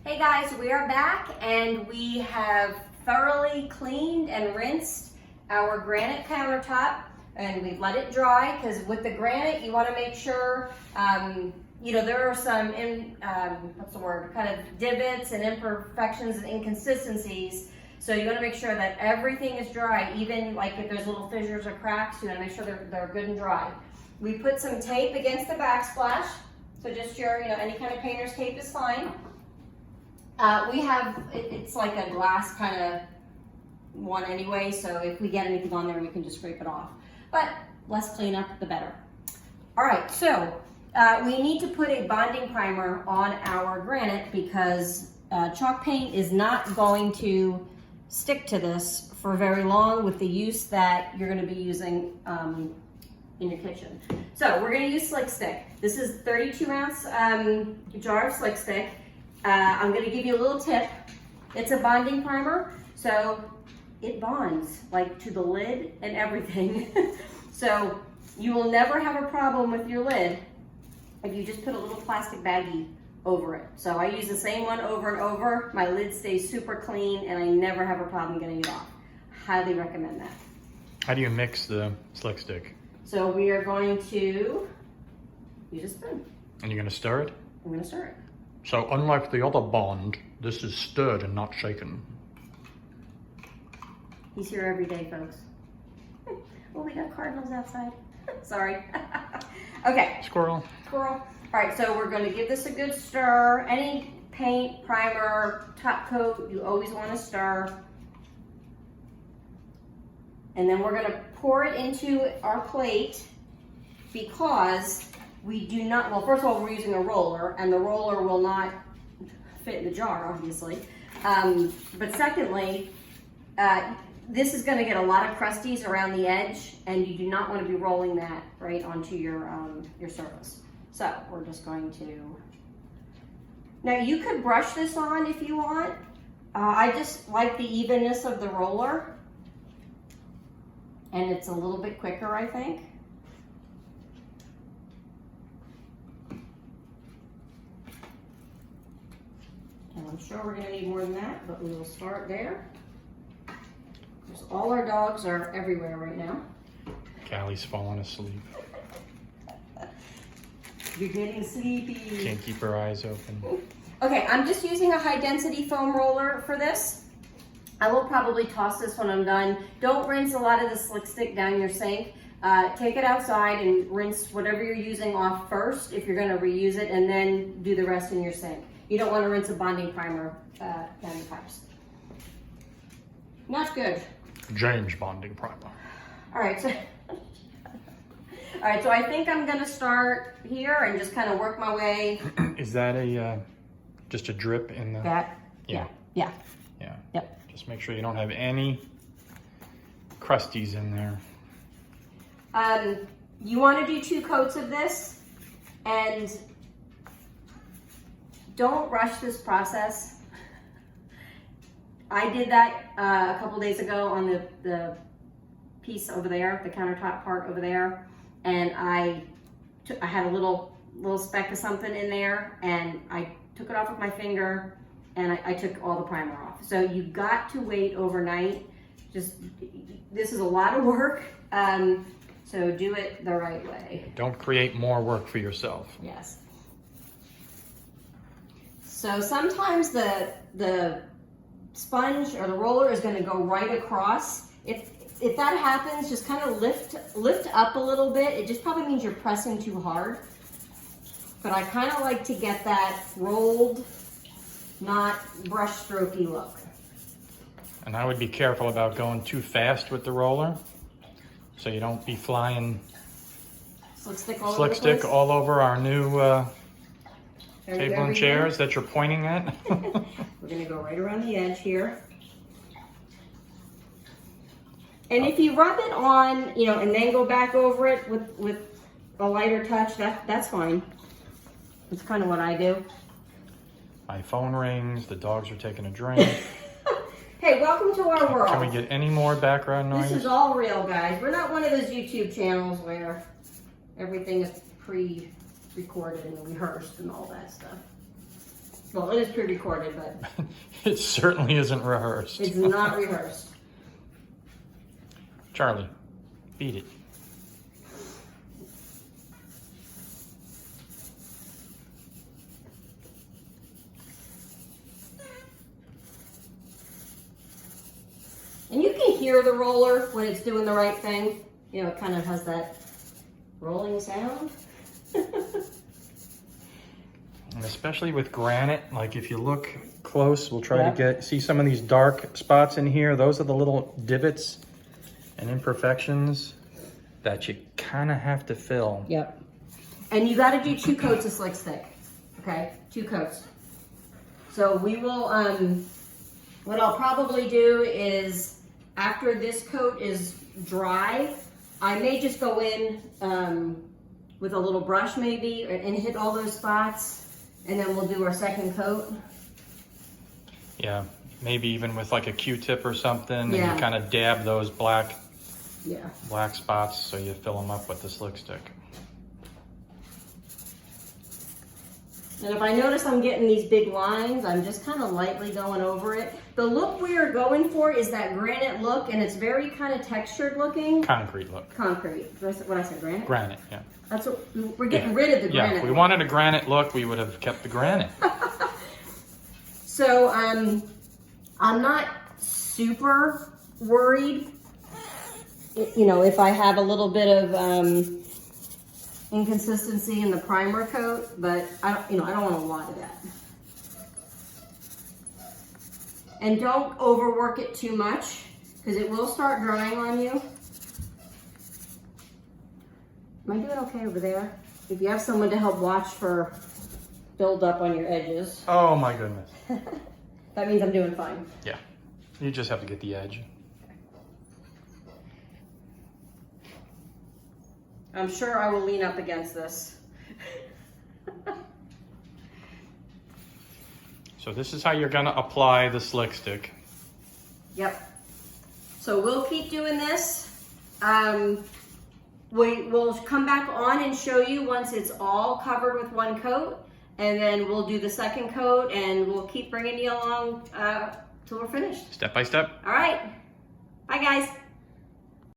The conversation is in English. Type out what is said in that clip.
Hey guys, we are back and we have thoroughly cleaned and rinsed our granite countertop, and we've let it dry because with the granite you want to make sure there are some kind of divots and imperfections and inconsistencies. So you want to make sure that everything is dry, even like if there's little fissures or cracks, you want to make sure they're good and dry. We put some tape against the backsplash, so just your any kind of painter's tape is fine. We have, it's like a glass kind of one anyway, so if we get anything on there, we can just scrape it off. But less cleanup, the better. All right, so we need to put a bonding primer on our granite because chalk paint is not going to stick to this for very long with the use that you're going to be using in your kitchen. So we're going to use Slick Stick. This is 32-ounce jar of Slick Stick. I'm going to give you a little tip. It's a bonding primer, so it bonds like to the lid and everything. So you will never have a problem with your lid if you just put a little plastic baggie over it. So I use the same one over and over. My lid stays super clean and I never have a problem getting it off. Highly recommend that. How do you mix the Slick Stick? So we are going to use a spoon. And you're going to stir it? I'm going to stir it. So unlike the other bond, this is stirred and not shaken. He's here every day, folks. Oh, we got cardinals outside. Sorry. Okay. Squirrel. Squirrel. All right, so we're going to give this a good stir. Any paint, primer, top coat, you always want to stir. And then we're going to pour it into our plate because we do not, well, first of all, we're using a roller, and the roller will not fit in the jar, obviously. But secondly, this is going to get a lot of crusties around the edge, and you do not want to be rolling that right onto your surface. So we're just going to, now you could brush this on if you want. I just like the evenness of the roller, and it's a little bit quicker, I think. And I'm sure we're going to need more than that, but we will start there. Because all our dogs are everywhere right now. Callie's falling asleep. You're getting sleepy. Can't keep her eyes open. Okay, I'm just using a high density foam roller for this. I will probably toss this when I'm done. Don't rinse a lot of the Slick Stick down your sink. Take it outside and rinse whatever you're using off first if you're going to reuse it, and then do the rest in your sink. You don't want to rinse a bonding primer down your pipes. Not good. James bonding primer. All right, so I think I'm gonna start here and just kind of work my way. Is that just a drip in the? That? Yeah. Yep. Just make sure you don't have any crusties in there. You want to do 2 coats of this, and don't rush this process. I did that a couple days ago on the piece over there, the countertop part over there, and I had a little speck of something in there, and I took it off with my finger, and I took all the primer off. So you got to wait overnight. This is a lot of work, so do it the right way. Don't create more work for yourself. Yes. So sometimes the sponge or the roller is going to go right across. If that happens, just kind of lift up a little bit. It just probably means you're pressing too hard. But I kind of like to get that rolled, not brush strokey look. And I would be careful about going too fast with the roller, so you don't be flying Slick stick all over our new table and chairs that you're pointing at. We're going to go right around the edge here. And if you rub it on, and then go back over it with a lighter touch, that's fine. That's kind of what I do. My phone rings, the dogs are taking a drink. Hey, welcome to our world. Can we get any more background noise? This is all real, guys. We're not one of those YouTube channels where everything is pre-recorded and rehearsed and all that stuff. Well, it is pre-recorded, but It certainly isn't rehearsed. it's not rehearsed. Charlie, beat it. And you can hear the roller when it's doing the right thing. You know, it kind of has that rolling sound. And especially with granite, like if you look close, we'll try Yep. to see some of these dark spots in here. Those are the little divots and imperfections that you kind of have to fill. Yep. And you got to do 2 coats of slick stick. Okay, 2 coats. So we will, what I'll probably do is after this coat is dry, I may just go in with a little brush maybe and hit all those spots, and then we'll do our second coat. Yeah, maybe even with like a Q-tip or something, and Yeah. you kind of dab those black Yeah. spots so you fill them up with the slick stick. And if I notice I'm getting these big lines, I'm just kind of lightly going over it. The look we are going for is that granite look, and it's very kind of textured looking. Concrete look. Concrete. What I said, granite? Granite, yeah. That's what, we're getting rid of the Yeah, granite. if we wanted a granite look, we would have kept the granite. So I'm not super worried, you know, if I have a little bit of inconsistency in the primer coat, but I don't want a lot of that. And don't overwork it too much because it will start drying on you. Am I doing okay over there? If you have someone to help watch for build up on your edges, Oh my goodness. that means I'm doing fine. Yeah, you just have to get the edge. I'm sure I will lean up against this. So this is how you're gonna apply the slick stick. Yep. So we'll keep doing this. We'll come back on and show you once it's all covered with 1 coat, and then we'll do the second coat, and we'll keep bringing you along till we're finished. Step by step. All right. Bye, guys.